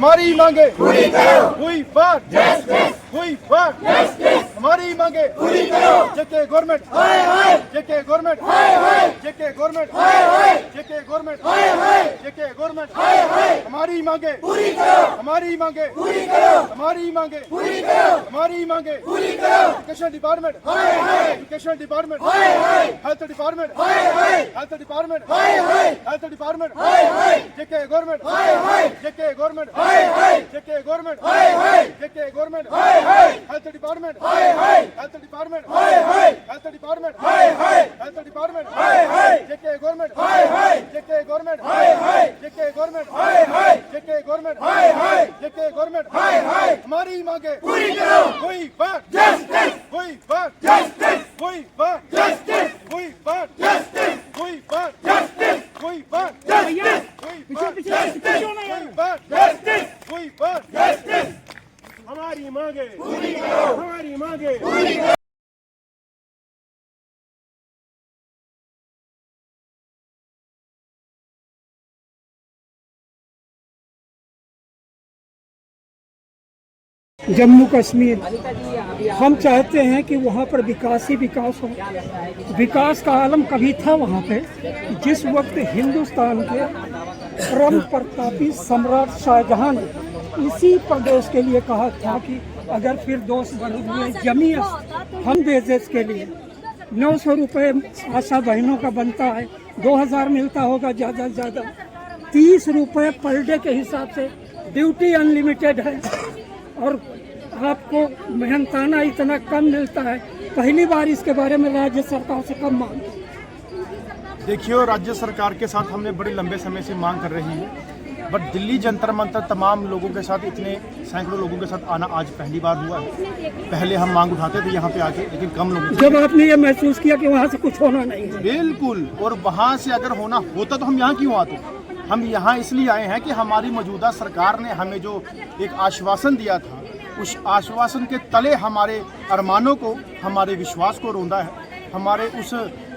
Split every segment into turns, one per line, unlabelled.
हमारी मांगे
पूरी करो।
हुई बात
जस्टिस,
हुई बात
जस्टिस,
हमारी मांगे
पूरी करो।
जेके गवर्नमेंट
हाय हाय,
जेके गवर्नमेंट
हाय हाय,
जेके गवर्नमेंट
हाय हाय,
जेके गवर्नमेंट
हाय हाय,
जेके गवर्नमेंट
हाय हाय,
हमारी मांगे
पूरी करो।
हमारी मांगे
पूरी करो।
हमारी मांगे
पूरी करो।
हमारी मांगे
पूरी करो।
एजुकेशन डिपार्टमेंट
हाय हाय,
एजुकेशन डिपार्टमेंट
हाय हाय,
हेल्थ डिपार्टमेंट
हाय हाय,
हेल्थ डिपार्टमेंट
हाय हाय,
हेल्थ डिपार्टमेंट
हाय हाय,
जेके गवर्नमेंट
हाय हाय,
जेके गवर्नमेंट
हाय हाय,
जेके गवर्नमेंट
हाय हाय,
जेके गवर्नमेंट
हाय हाय,
हेल्थ डिपार्टमेंट
हाय हाय,
हेल्थ डिपार्टमेंट
हाय हाय,
हेल्थ डिपार्टमेंट
हाय हाय,
हेल्थ डिपार्टमेंट
हाय हाय,
जेके गवर्नमेंट
हाय हाय,
जेके गवर्नमेंट
हाय हाय,
जेके गवर्नमेंट
हाय हाय,
जेके गवर्नमेंट
हाय हाय,
जेके गवर्नमेंट
हाय हाय,
हमारी मांगे
पूरी करो।
हुई बात
जस्टिस,
हुई बात
जस्टिस,
हुई बात
जस्टिस,
हुई बात
जस्टिस,
हुई बात
जस्टिस,
हुई बात
जस्टिस,
हुई बात
जस्टिस,
हुई बात
जस्टिस,
हुई बात
जस्टिस,
हमारी मांगे
पूरी करो।
हमारी मांगे
पूरी करो।
जम्मू कश्मीर हम चाहते हैं कि वहाँ पर विकास ही विकास हो। विकास का आलम कभी था वहाँ पे जिस वक्त हिंदुस्तान के परम प्रतापी सम्राट शाहजहां ने इसी प्रदेश के लिए कहा था कि अगर फिर दोस्त बने हुए जमीयत हम देश के लिए 900 रुपये आशा बहनों का बनता है, 2000 मिलता होगा ज़्यादा से ज़्यादा, 30 रुपये पर डे के हिसाब से ड्यूटी अनलिमिटेड है और आपको मेहनताना इतना कम मिलता है। पहली बार इसके बारे में राज्य सरकार से कम मांग।
देखिए, राज्य सरकार के साथ हमने बड़े लंबे समय से मांग कर रही है, बट दिल्ली जंतर मंतर तमाम लोगों के साथ, इतने सैकड़ों लोगों के साथ आना आज पहली बार हुआ है। पहले हम मांग उठाते थे यहाँ पे आके, लेकिन कम लोग।
जब आपने ये महसूस किया कि वहाँ से कुछ होना नहीं है?
बिल्कुल, और वहाँ से अगर होना होता तो हम यहाँ क्यों आते? हम यहाँ इसलिए आए हैं कि हमारी मौजूदा सरकार ने हमें जो एक आश्वासन दिया था, उस आश्वासन के तले हमारे अरमानों को, हमारे विश्वास को रोंदा है। हमारे उस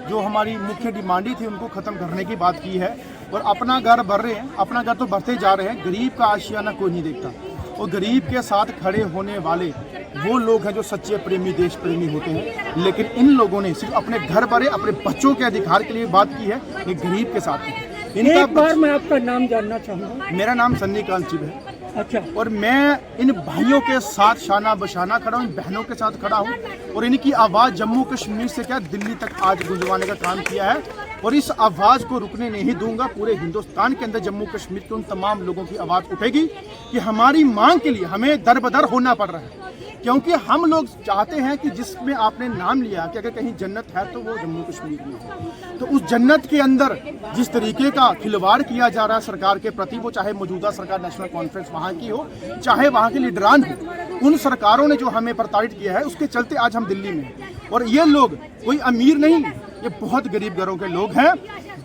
जो हमारी मुख्य डिमांडी थी उनको ख़त्म करने की बात की है और अपना घर भर रहे हैं। अपना घर तो भरते जा रहे हैं, गरीब का आशियाना कोई नहीं देखता। और गरीब के साथ खड़े होने वाले वो लोग हैं जो सच्चे प्रेमी, देश प्रेमी होते हैं। लेकिन इन लोगों ने सिर्फ अपने घर भरे, अपने बच्चों के अधिकार के लिए बात की है, ये गरीब के साथ है।
एक बार मैं आपका नाम जानना चाहूँगा।
मेरा नाम सन्नी कांत चिब है।
अच्छा।
और मैं इन भाइयों के साथ शाना बशाना खड़ा हूँ, इन बहनों के साथ खड़ा हूँ और इनकी आवाज़ जम्मू कश्मीर से क्या दिल्ली तक आज गुंजवाने का काम किया है। और इस आवाज़ को रुकने नहीं दूंगा। पूरे हिंदुस्तान के अंदर जम्मू कश्मीर के उन तमाम लोगों की आवाज़ उठेगी कि हमारी मांग के लिए हमें दर बदर होना पड़ रहा है, क्योंकि हम लोग चाहते हैं कि जिसमें आपने नाम लिया कि अगर कहीं जन्नत है तो वो जम्मू कश्मीर में है। तो उस जन्नत के अंदर जिस तरीके का खिलवाड़ किया जा रहा है सरकार के प्रति, वो चाहे मौजूदा सरकार नेशनल कॉन्फ्रेंस वहाँ की हो, चाहे वहाँ के लीडरान हो, उन सरकारों ने जो हमें प्रताड़ित किया है उसके चलते आज हम दिल्ली में हैं। और ये लोग कोई अमीर नहीं, ये बहुत गरीब घरों के लोग हैं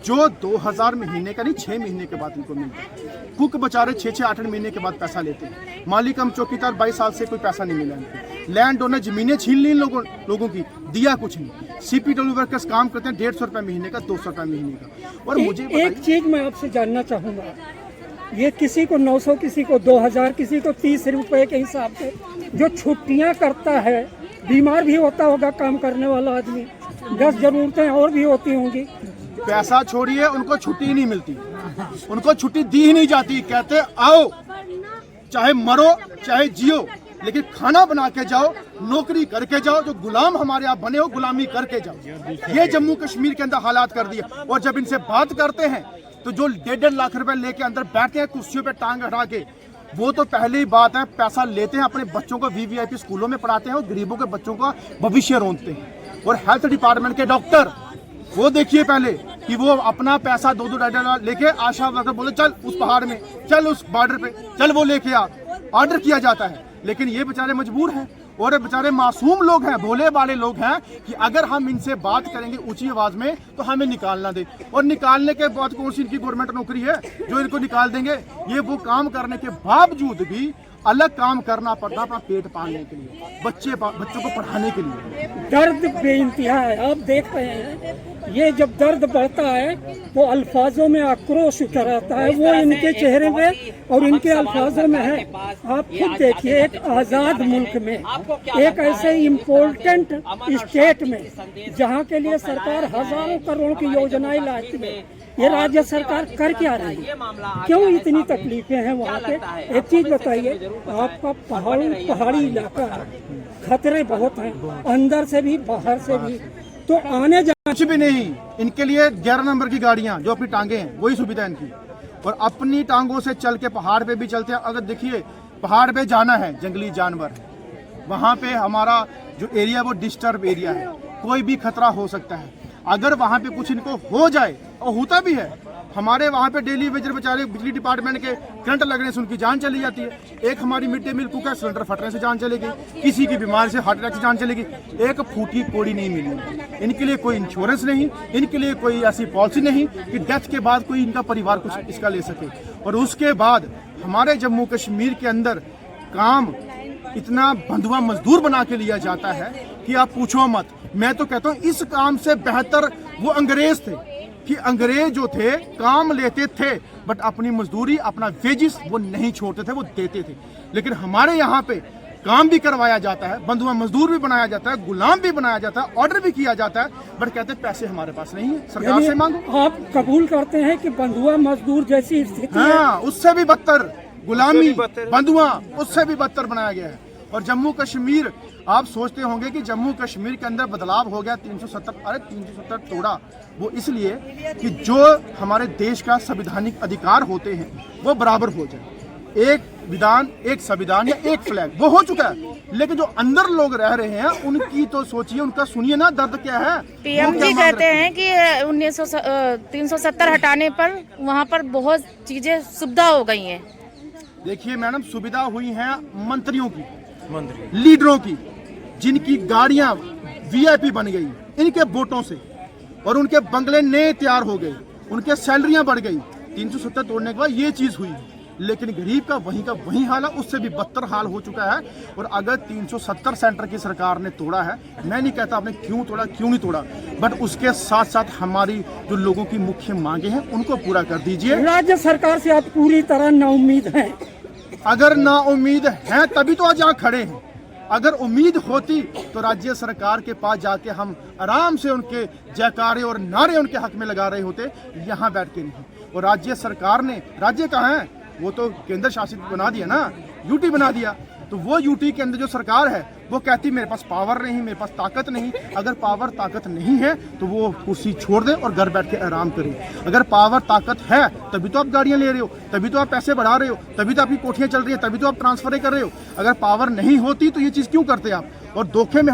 जो 2000 महीने का नहीं 6 महीने के बाद इनको मिलता है। कुक बेचारे 6-8 महीने के बाद पैसा लेते हैं। मालिक हम चौकीदार 22 साल से कोई पैसा नहीं मिला इनको। लैंड ओनर जमीनें छीन ली लोगों की, दिया कुछ नहीं। CPW वर्कर्स काम करते हैं 150 रुपये महीने का, 200 रुपये महीने का। और मुझे
एक चीज मैं आपसे जानना चाहूँगा, ये किसी को 900, किसी को 2000, किसी को 30 रुपये के हिसाब से जो छुट्टियाँ करता है, बीमार भी होता होगा काम करने वाला आदमी, 10 जरूरतें और भी होती होंगी।
पैसा छोड़िए, उनको छुट्टी ही नहीं मिलती, उनको छुट्टी दी ही नहीं जाती। कहते आओ, चाहे मरो चाहे जियो, लेकिन खाना बना के जाओ, नौकरी करके जाओ, जो गुलाम हमारे आप बने हो गुलामी करके जाओ। ये जम्मू कश्मीर के अंदर हालात कर दिए। और जब इनसे बात करते हैं तो जो 1.5 लाख रुपए लेके अंदर बैठते हैं कुर्सियों पे टांग हटा के, वो तो पहली बात है, पैसा लेते हैं, अपने बच्चों को VVIP स्कूलों में पढ़ाते हैं और गरीबों के बच्चों का भविष्य रोंदते हैं। और हेल्थ डिपार्टमेंट के डॉक्टर, वो देखिए पहले कि वो अपना पैसा 2-2 $2.5 लेके आशा वर्कर बोले चल उस पहाड़ में, चल उस बॉर्डर पे, चल वो लेके आ, ऑर्डर किया जाता है। लेकिन ये बेचारे मजबूर हैं और ये बेचारे मासूम लोग हैं, भोले वाले लोग हैं कि अगर हम इनसे बात करेंगे ऊंची आवाज में तो हमें निकालना दे। और निकालने के बाद कौन सी इनकी गवर्नमेंट नौकरी है जो इनको निकाल देंगे? ये वो काम करने के बावजूद भी अलग काम करना पड़ता अपना पेट पालने के लिए, बच्चों को पढ़ाने के लिए।
दर्द बेइंतहा है। आप देख रहे हैं ये जब दर्द बढ़ता है तो अल्फाजों में आक्रोश उतर आता है, वो इनके चेहरे पे और इनके अल्फाजों में है। आप खुद देखिए, एक आज़ाद मुल्क में, एक ऐसे इम्पोर्टेंट स्टेट में जहाँ के लिए सरकार हजारों करोड़ की योजनाएं लाती है, ये राज्य सरकार कर क्या रही है? क्यों इतनी तकलीफें हैं वहाँ पे? एक चीज बताइए, आपका पहाड़ी इलाका है, खतरे बहुत हैं, अंदर से भी बाहर से भी, तो आने जाने
कुछ भी नहीं। इनके लिए 11 नंबर की गाड़ियां, जो अपनी टांगे हैं, वही सुविधा है इनकी। और अपनी टांगों से चल के पहाड़ पे भी चलते हैं। अगर देखिए पहाड़ पे जाना है, जंगली जानवर है, वहाँ पे हमारा जो एरिया वो डिस्टर्ब एरिया है, कोई भी खतरा हो सकता है। अगर वहाँ पे कुछ इनको हो जाए, और होता भी है, हमारे वहाँ पे डेली वेजर बेचारे बिजली डिपार्टमेंट के करंट लगने से उनकी जान चली जाती है। एक हमारी मिड डे मील कुक है, सिलेंडर फटने से जान चलेगी, किसी की बीमारी से हार्ट अटैक से जान चलेगी। एक फूटी कोड़ी नहीं मिली। इनके लिए कोई इंश्योरेंस नहीं, इनके लिए कोई ऐसी पॉलिसी नहीं कि डेथ के बाद कोई इनका परिवार कुछ इसका ले सके। और उसके बाद हमारे जम्मू कश्मीर के अंदर काम इतना बंधुआ मजदूर बना के लिया जाता है कि आप पूछो मत। मैं तो कहता हूँ इस काम से बेहतर वो अंग्रेज थे, कि अंग्रेज जो थे काम लेते थे बट अपनी मजदूरी, अपना वेजिस वो नहीं छोड़ते थे, वो देते थे। लेकिन हमारे यहाँ पे काम भी करवाया जाता है, बंधुआ मजदूर भी बनाया जाता है, गुलाम भी बनाया जाता है, ऑर्डर भी किया जाता है, बट कहते हैं पैसे हमारे पास नहीं है, सरकार से मांगो।
आप कबूल करते हैं कि बंधुआ मजदूर जैसी स्थिति है?
हाँ, उससे भी बदतर गुलामी, बंधुआ, उससे भी बदतर बनाया गया है। और जम्मू कश्मीर, आप सोचते होंगे कि जम्मू कश्मीर के अंदर बदलाव हो गया 370, अरे 370 तोड़ा वो इसलिए कि जो हमारे देश का संवैधानिक अधिकार होते हैं वो बराबर हो जाए। एक विधान, एक संविधान या एक फ्लैग, वो हो चुका है। लेकिन जो अंदर लोग रह रहे हैं उनकी तो सोचिए, उनका सुनिए ना, दर्द क्या है।
पीएम जी कहते हैं कि 370 हटाने पर वहाँ पर बहुत चीजें सुविधा हो गई हैं।
देखिए मैडम, सुविधा हुई है मंत्रियों की, लीडरों की, जिनकी गाड़ियां वीआईपी बन गई इनके वोटों से, और उनके बंगले नए तैयार हो गए, उनके सैलरियां बढ़ गई। 370 तोड़ने के बाद ये चीज हुई। लेकिन गरीब का वही हाल है, उससे भी बदतर हाल हो चुका है। और अगर 370 सेंटर की सरकार ने तोड़ा है, मैं नहीं कहता आपने क्यों तोड़ा, क्यों नहीं तोड़ा, बट उसके साथ साथ हमारी जो लोगों की मुख्य मांगे हैं उनको पूरा कर दीजिए।
राज्य सरकार से आप पूरी तरह नाउम्मीद हैं?
अगर ना उम्मीद है तभी तो आज यहाँ खड़े हैं। अगर उम्मीद होती तो राज्य सरकार के पास जाके हम आराम से उनके जयकारे और नारे उनके हक में लगा रहे होते, यहाँ बैठ के नहीं। और राज्य सरकार ने, राज्य कहाँ है, वो तो केंद्र शासित बना दिया ना, यूटी बना दिया। तो वो यूटी के अंदर जो सरकार है वो कहती मेरे पास पावर नहीं, मेरे पास ताकत नहीं। अगर पावर ताकत नहीं है तो वो कुर्सी छोड़ दे और घर बैठ के आराम करे। अगर पावर ताकत है तभी तो आप गाड़ियां ले रहे हो, तभी तो आप पैसे बढ़ा रहे हो, तभी तो आपकी कोठियां चल रही है, तभी तो आप ट्रांसफर कर रहे हो। अगर पावर नहीं होती तो ये चीज़ क्यों करते आप? और धोखे में हमें